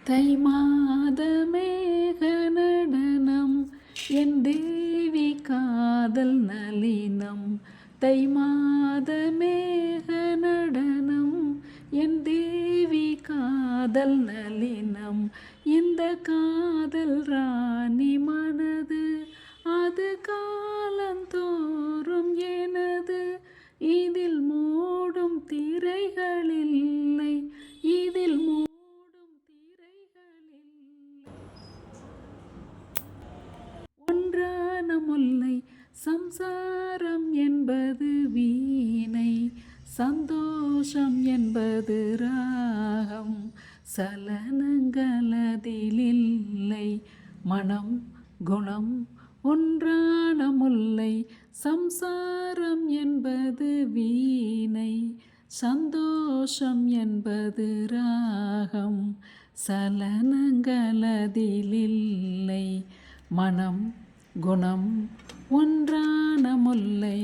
தை மாத மேக நடனம் என் தேவி காதல் நளினம். தை மாத மேக நடனம் என் தேவி காதல் நளினம். இந்த காதல் ராணி மனது அது காலந்தோறும் எனது. இதில் மூடும் திரைகளில்லை, இதில் மூடும் திரைகளில்லை. ஒன்றான முல்லை சம்சாரம் என்பது வீணை, சந்தோஷம் என்பது ராகம். சலனங்களதிலில்லை, மனம் குணம் ஒன்றான முல்லை. சம்சாரம் என்பது வீணை, சந்தோஷம் என்பது ராகம். சலனங்களதிலில்லை, மனம் குணம் ஒன்றான முல்லை.